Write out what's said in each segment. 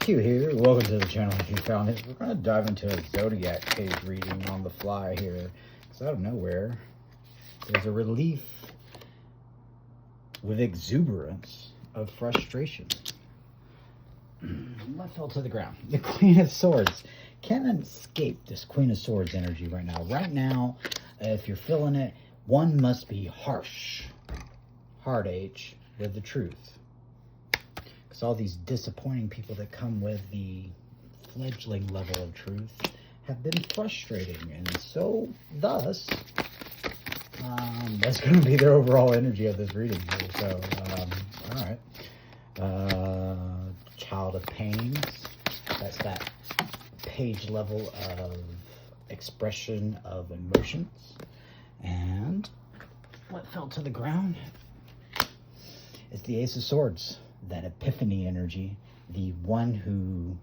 Q here. Welcome to the channel if you found it. We're going to dive into a Zodiac page reading on the fly here. Because out of nowhere, there's a relief with exuberance of frustration. What fell to the ground? The Queen of Swords. Can't escape this Queen of Swords energy right now. Right now, if you're feeling it, one must be harsh, hard H, with the truth. Because all these disappointing people that come with the fledgling level of truth have been frustrating. And so, thus, that's going to be their overall energy of this reading here. So, all right. Child of Pains. That's that page level of expression of emotions. And what fell to the ground is the Ace of Swords. That epiphany energy, the one who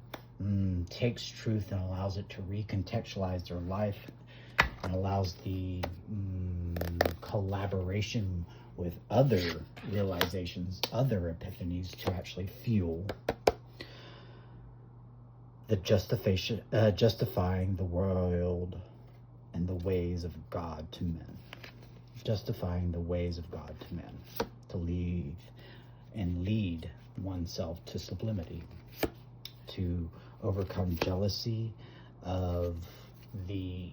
takes truth and allows it to recontextualize their life and allows the collaboration with other realizations, other epiphanies to actually fuel the justifying the world and the ways of God to men. Justifying the ways of God to men. To leave and lead oneself to sublimity, to overcome jealousy of the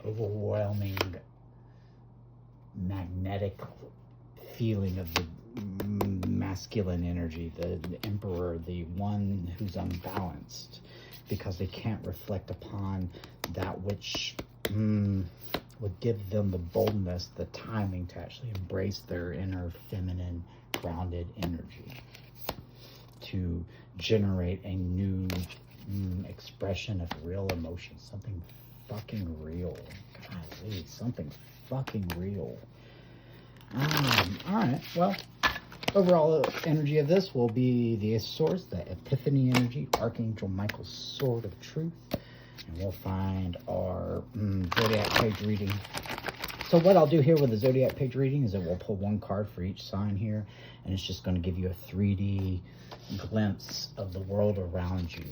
overwhelming magnetic feeling of the masculine energy, the emperor, the one who's unbalanced, because they can't reflect upon that which would give them the boldness, the timing to actually embrace their inner feminine grounded energy, to generate a new expression of real emotion, something fucking real. Golly, something fucking real. All right, well, overall energy of this will be the Ace of Swords, the epiphany energy, Archangel Michael's sword of truth, and we'll find our Zodiac page reading. So what I'll do here with the Zodiac page reading is that we'll pull one card for each sign here, and it's just going to give you a 3D glimpse of the world around you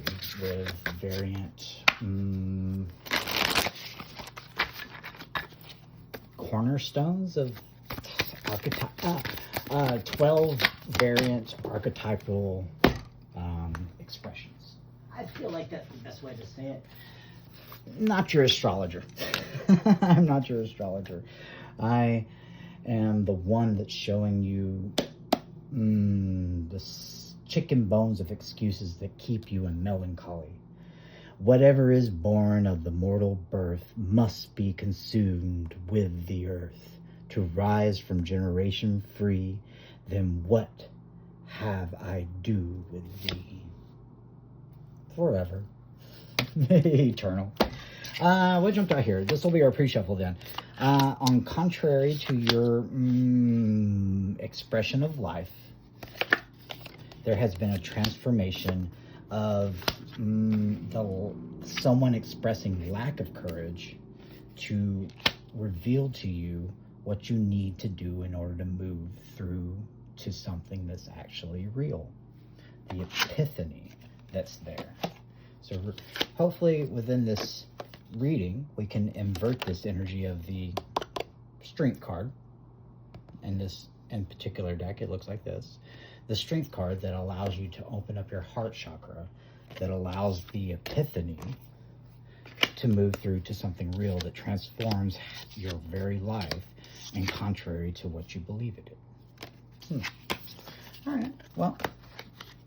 with variant cornerstones of 12 variant archetypal expressions. I feel like that's the best way to say it. Not your astrologer. I'm not your astrologer. I am the one that's showing you the chicken bones of excuses that keep you in melancholy. Whatever is born of the mortal birth must be consumed with the earth to rise from generation free. Then what have I do with thee? Forever. Eternal. What jumped out here? This will be our pre-shuffle then. On contrary to your expression of life, there has been a transformation of someone expressing lack of courage to reveal to you what you need to do in order to move through to something that's actually real. The epiphany that's there. So hopefully within this reading, we can invert this energy of the Strength card. And this in particular deck, it looks like this. The Strength card that allows you to open up your heart chakra, that allows the epiphany to move through to something real that transforms your very life and contrary to what you believe it is. All right, well,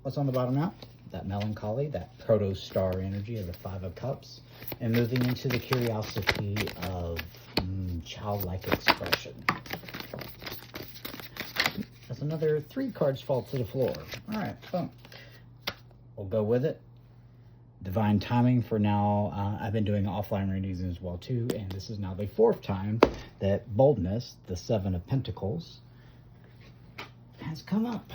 what's on the bottom now? That melancholy, that proto-star energy of the Five of Cups, and moving into the curiosity of childlike expression. That's another 3 cards fall to the floor. All right, so we'll go with it. Divine timing for now. I've been doing offline readings as well too, and this is now the 4th time that boldness, the 7 of Pentacles, has come up.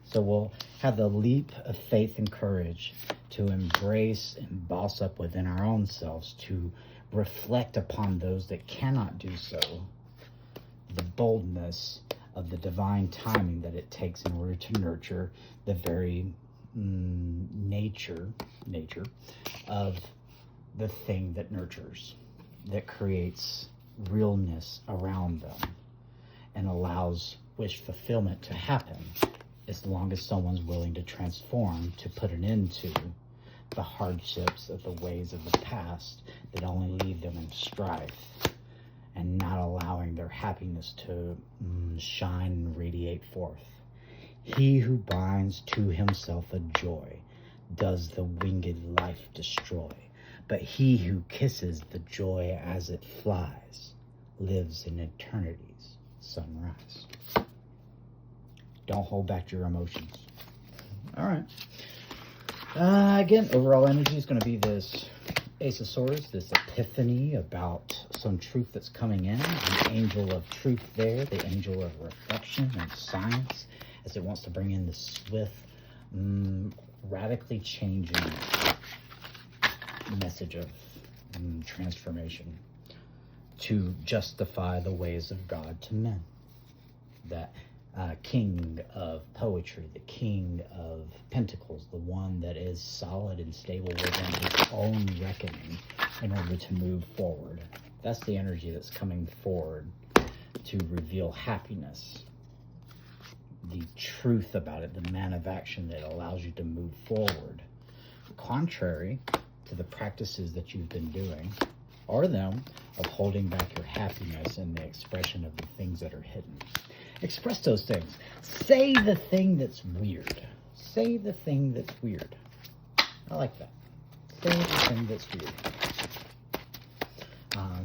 So we'll have the leap of faith and courage to embrace and boss up within our own selves, to reflect upon those that cannot do so. The boldness of the divine timing that it takes in order to nurture the very nature of the thing that nurtures, that creates realness around them and allows wish fulfillment to happen, as long as someone's willing to transform, to put an end to the hardships of the ways of the past that only leave them in strife, and not allowing their happiness to shine and radiate forth. He who binds to himself a joy does the winged life destroy, but he who kisses the joy as it flies lives in eternity's sunrise. Don't hold back your emotions. All right. Again, overall energy is going to be this Ace of Swords, this epiphany about some truth that's coming in. An angel of truth there, the angel of reflection and science, as it wants to bring in the swift, radically changing message of transformation to justify the ways of God to men. That king of poetry, the king of pentacles, the one that is solid and stable within his own reckoning in order to move forward. That's the energy that's coming forward to reveal happiness, the truth about it, the man of action that allows you to move forward, contrary to the practices that you've been doing, or them of holding back your happiness and the expression of the things that are hidden. Express those things. Say the thing that's weird. Say the thing that's weird. I like that. Say the thing that's weird.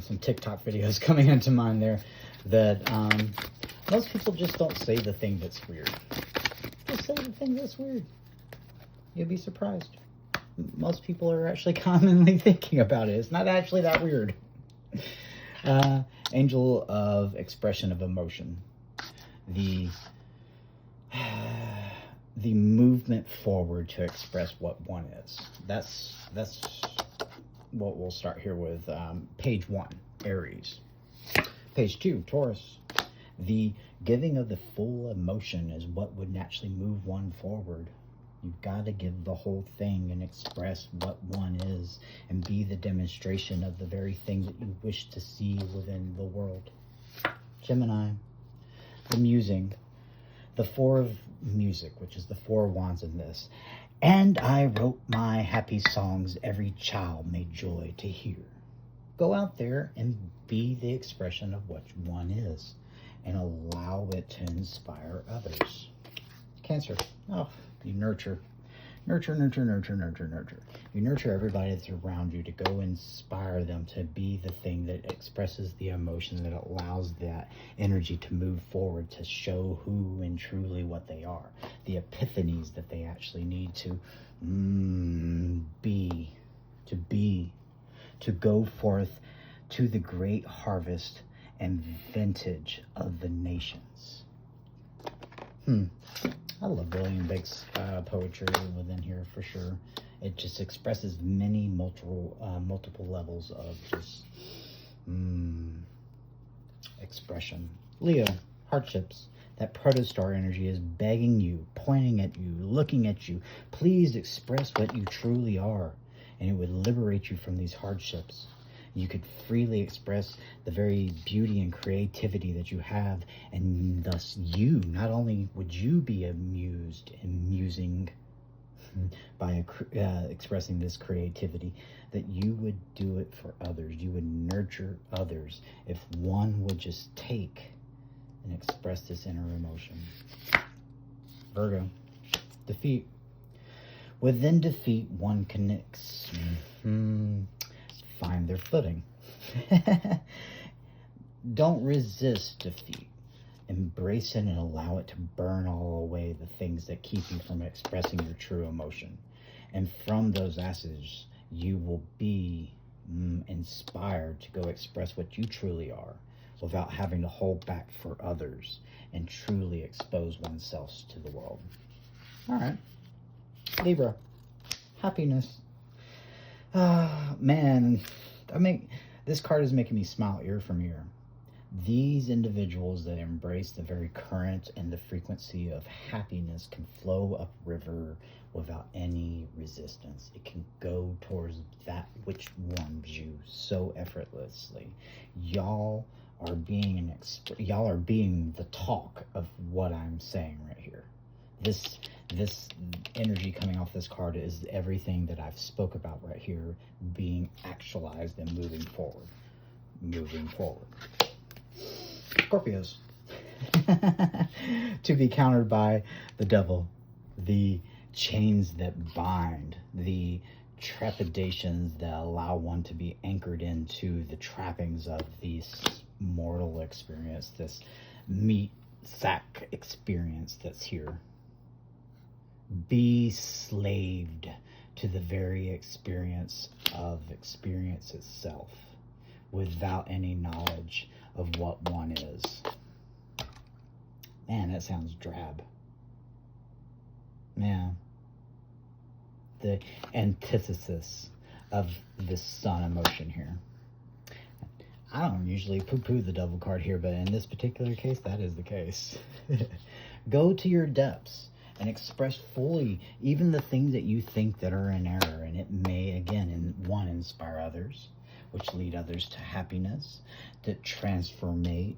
Some TikTok videos coming into mind there that most people just don't say the thing that's weird. Just say the thing that's weird. You'll be surprised. Most people are actually commonly thinking about it. It's not actually that weird. Angel of expression of emotion. The movement forward to express what one is. That's what we'll start here with. Page 1, Aries. Page 2, Taurus. The giving of the full emotion is what would naturally move one forward. You've got to give the whole thing and express what one is and be the demonstration of the very thing that you wish to see within the world. Gemini. The musing, the 4 of music, which is the 4 wands in this. And I wrote my happy songs every child made joy to hear. Go out there and be the expression of what one is and allow it to inspire others. Cancer. Oh, you nurture. Nurture, nurture, nurture, nurture, nurture. You nurture everybody that's around you to go inspire them to be the thing that expresses the emotion that allows that energy to move forward, to show who and truly what they are. The epiphanies that they actually need to to go forth to the great harvest and vintage of the nations. I love William Blake's poetry within here for sure. It just expresses many multiple levels of just expression. Leo, hardships. That protostar energy is begging you, pointing at you, looking at you. Please express what you truly are, and it would liberate you from these hardships. You could freely express the very beauty and creativity that you have, and thus you, not only would you be amused and musing by expressing this creativity, that you would do it for others. You would nurture others if one would just take and express this inner emotion. Virgo, defeat. Within defeat, one connects. Find their footing. Don't resist defeat. Embrace it and allow it to burn all away the things that keep you from expressing your true emotion. And from those ashes, you will be inspired to go express what you truly are without having to hold back for others and truly expose oneself to the world. All right. Libra. Happiness. Man, this card is making me smile ear from ear. These individuals that embrace the very current and the frequency of happiness can flow upriver without any resistance. It can go towards that which warms you so effortlessly. Y'all are being the talk of what I'm saying right here. This energy coming off this card is everything that I've spoke about right here being actualized and moving forward. Scorpios. To be countered by the devil, the chains that bind, the trepidations that allow one to be anchored into the trappings of this mortal experience, this meat sack experience that's here. Be slaved to the very experience itself without any knowledge of what one is. Man, that sounds drab. Yeah. The antithesis of this sun emotion here. I don't usually poo-poo the devil card here, but in this particular case, that is the case. Go to your depths and express fully even the things that you think that are in error, and it may, again, inspire others, which lead others to happiness, that transformate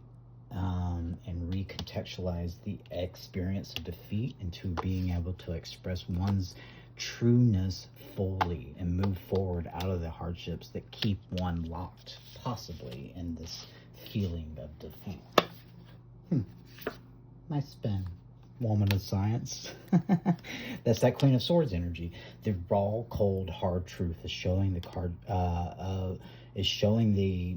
and recontextualize the experience of defeat into being able to express one's trueness fully and move forward out of the hardships that keep one locked, possibly, in this feeling of defeat. Nice spin, woman of science. That's that Queen of Swords energy. The raw, cold, hard truth is showing the card, is showing the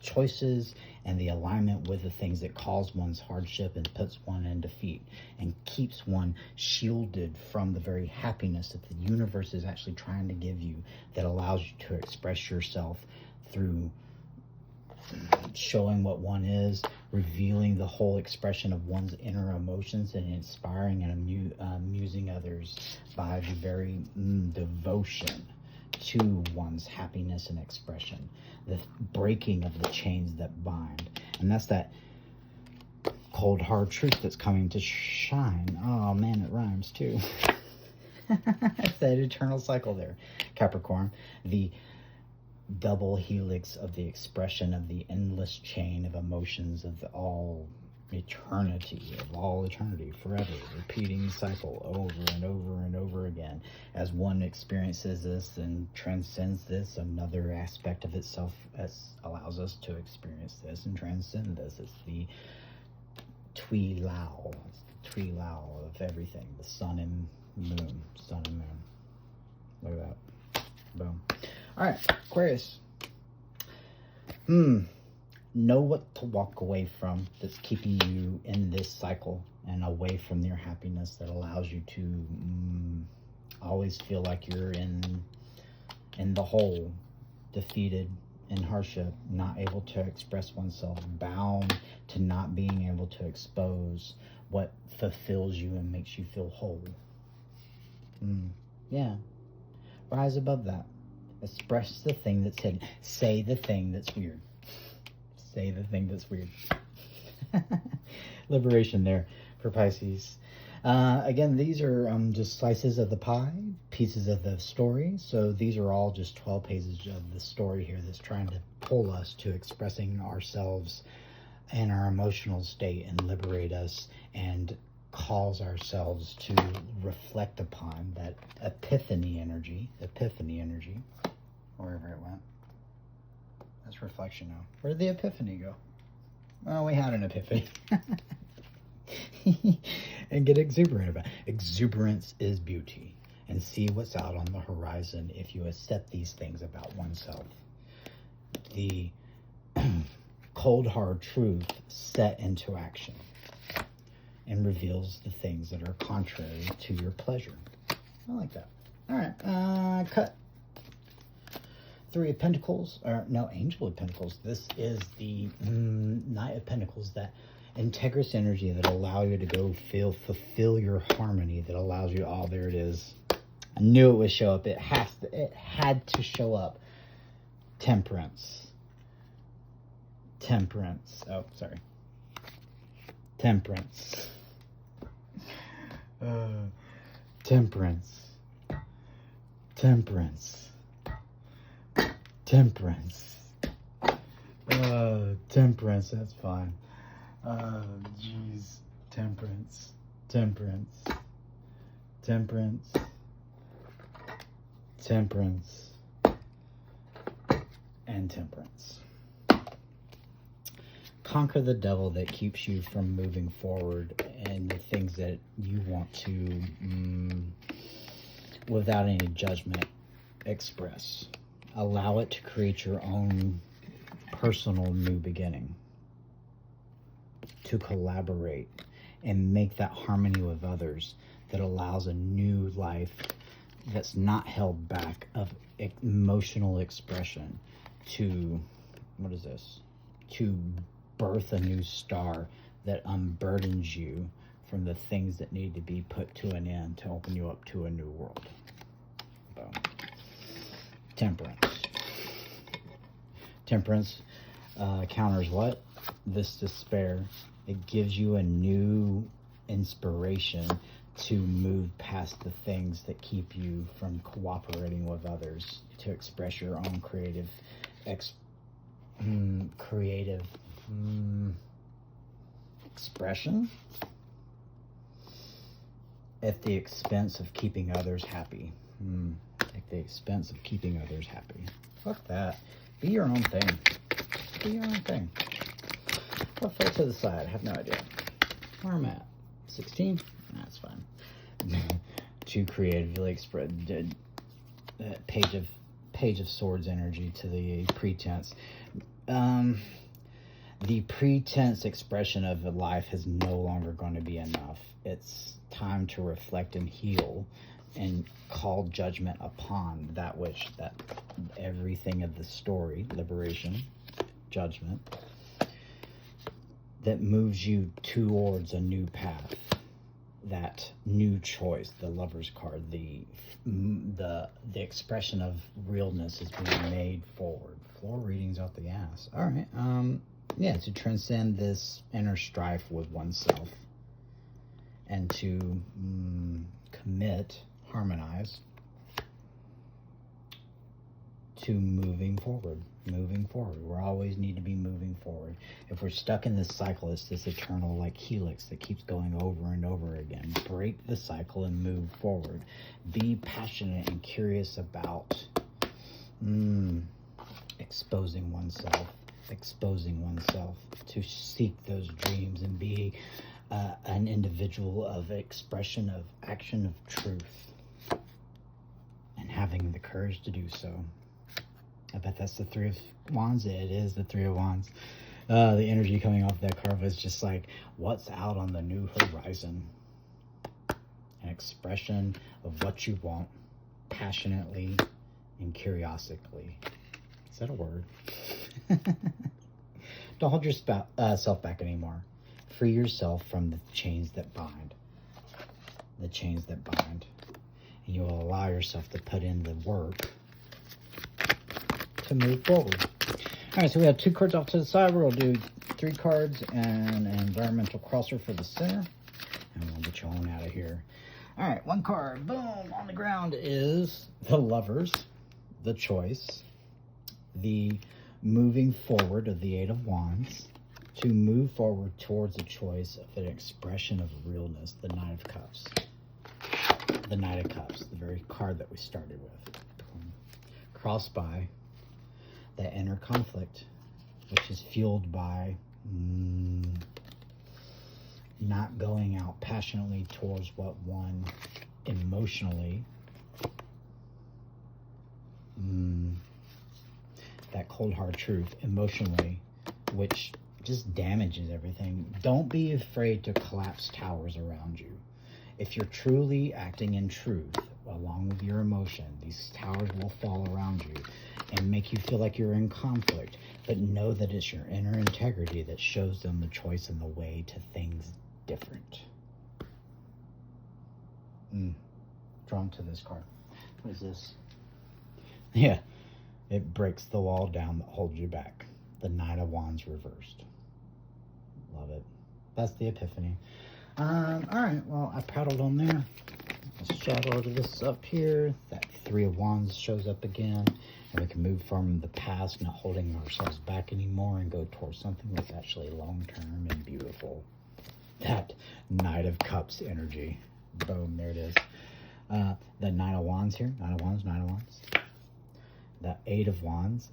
choices and the alignment with the things that cause one's hardship and puts one in defeat and keeps one shielded from the very happiness that the universe is actually trying to give you, that allows you to express yourself through showing what one is, revealing the whole expression of one's inner emotions, and inspiring and amusing others by the very devotion to one's happiness and expression, the breaking of the chains that bind. And that's that cold hard truth that's coming to shine. Oh man, it rhymes too. It's that eternal cycle there, Capricorn. The double helix of the expression of the endless chain of emotions of all eternity, forever, repeating cycle over and over and over again. As one experiences this and transcends this, another aspect of itself allows us to experience this and transcend this. It's the Tui Lao. It's the Tui Lao of everything. The sun and moon. Look at that. Boom. All right, Aquarius. Know what to walk away from that's keeping you in this cycle and away from your happiness, that allows you to always feel like you're in the hole, defeated, in hardship, not able to express oneself, bound to not being able to expose what fulfills you and makes you feel whole. Yeah. Rise above that. Express the thing that's hidden. Say the thing that's weird. Say the thing that's weird. Liberation there for Pisces. Again, these are just slices of the pie, pieces of the story. So these are all just 12 pages of the story here that's trying to pull us to expressing ourselves and our emotional state and liberate us and cause ourselves to reflect upon that epiphany energy, wherever it went. That's reflection now. Where did the epiphany go? Well, we had an epiphany. And get exuberant about it. Exuberance is beauty. And see what's out on the horizon if you accept these things about oneself. The cold hard truth set into action and reveals the things that are contrary to your pleasure. I like that. All right, cut. Three of Pentacles, or no, Angel of Pentacles. This is the Knight of Pentacles, that integrous energy that allow you to go fulfill your harmony, that allows you, oh, there it is. I knew it would show up. It had to show up. Temperance. Temperance. Oh, sorry. Temperance. Temperance. Temperance. Temperance. Temperance, that's fine. Jeez. Temperance. Temperance. Temperance. Temperance. And temperance. Conquer the devil that keeps you from moving forward and the things that you want to, without any judgment, express. Allow it to create your own personal new beginning. To collaborate and make that harmony with others that allows a new life that's not held back of emotional expression to, what is this? To birth a new star that unburdens you from the things that need to be put to an end to open you up to a new world. So, temperance. Temperance counters what? This despair. It gives you a new inspiration to move past the things that keep you from cooperating with others, to express your own creative expression at the expense of keeping others happy. At the expense of keeping others happy. Fuck that. Be your own thing. Be your own thing. What fell to the side? I have no idea. Where am I at? 16? That's fine. To creatively express Page of Swords energy to the pretense. The pretense expression of the life is no longer going to be enough. It's time to reflect and heal and call judgment upon that which, that everything of the story, liberation, judgment, that moves you towards a new path, that new choice, the Lover's card, the expression of realness is being made forward. Floor readings out the ass. All right. Yeah, to transcend this inner strife with oneself and to commit, harmonize to moving forward. Moving forward. We always need to be moving forward. If we're stuck in this cycle, it's this eternal like helix that keeps going over and over again. Break the cycle and move forward. Be passionate and curious about exposing oneself to seek those dreams and be an individual of expression, of action, of truth, and having the courage to do so. I bet that's the Three of Wands. It is the Three of Wands. The energy coming off that card was just like, what's out on the new horizon? An expression of what you want, passionately and curiosity. Is that a word? Don't hold yourself back anymore. Free yourself from the chains that bind. The chains that bind. And you will allow yourself to put in the work to move forward. All right, so we have 2 cards off to the side. We're going to do 3 cards and an environmental crosser for the center. And we'll get you on out of here. All right, 1 card, boom, on the ground is the Lovers, the choice, the moving forward of the 8 of Wands, to move forward towards a choice of an expression of realness, the Knight of Cups. The Knight of Cups, the very card that we started with. Crossed by the inner conflict, which is fueled by not going out passionately towards what one emotionally, that cold hard truth emotionally, which just damages everything. Don't be afraid to collapse towers around you. If you're truly acting in truth along with your emotion, these towers will fall around you and make you feel like you're in conflict, but know that it's your inner integrity that shows them the choice and the way to things different. Drawn to this card. What is this? Yeah, it breaks the wall down that holds you back. the Knight of Wands reversed. Love it. That's the epiphany. All right, well, I prattled on there. Let's shadow this up here. That Three of Wands shows up again. And we can move from the past, not holding ourselves back anymore, and go towards something that's actually long-term and beautiful. That Knight of Cups energy. Boom, there it is. The Nine of Wands here. Nine of Wands, Nine of Wands. The Eight of Wands.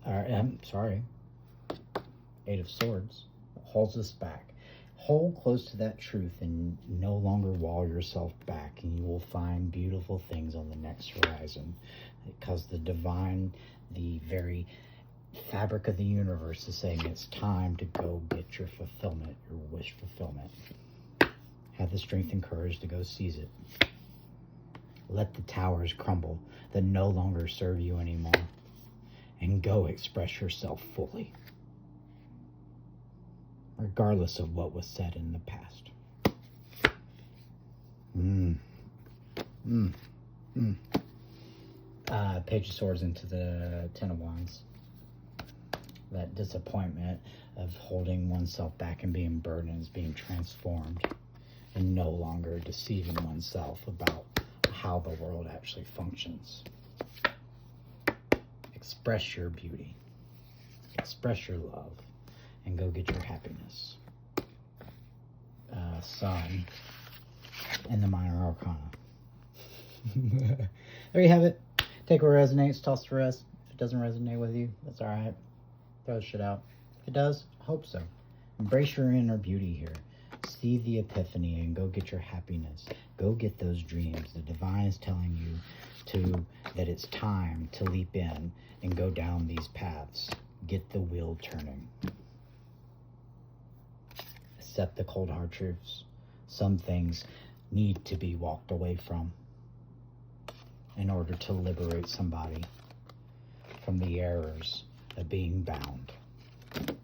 Eight of Swords. Holds us back. Hold close to that truth and no longer wall yourself back, and you will find beautiful things on the next horizon, because the divine, the very fabric of the universe is saying it's time to go get your fulfillment, your wish fulfillment. Have the strength and courage to go seize it. Let the towers crumble that no longer serve you anymore, and go express yourself fully, regardless of what was said in the past. Page of Swords into the Ten of Wands. That disappointment of holding oneself back and being burdened is being transformed, and no longer deceiving oneself about how the world actually functions. Express your beauty. Express your love. And go get your happiness. Sun and the Minor Arcana. There you have it. Take what resonates, toss the rest. If it doesn't resonate with you, that's all right. Throw the shit out. If it does, I hope so. Embrace your inner beauty here. See the epiphany and go get your happiness. Go get those dreams. The divine is telling you that it's time to leap in and go down these paths. Get the wheel turning. Accept the cold hard truths. Some things need to be walked away from in order to liberate somebody from the errors of being bound. If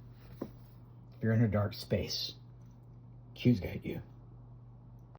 you're in a dark space, Q's got you.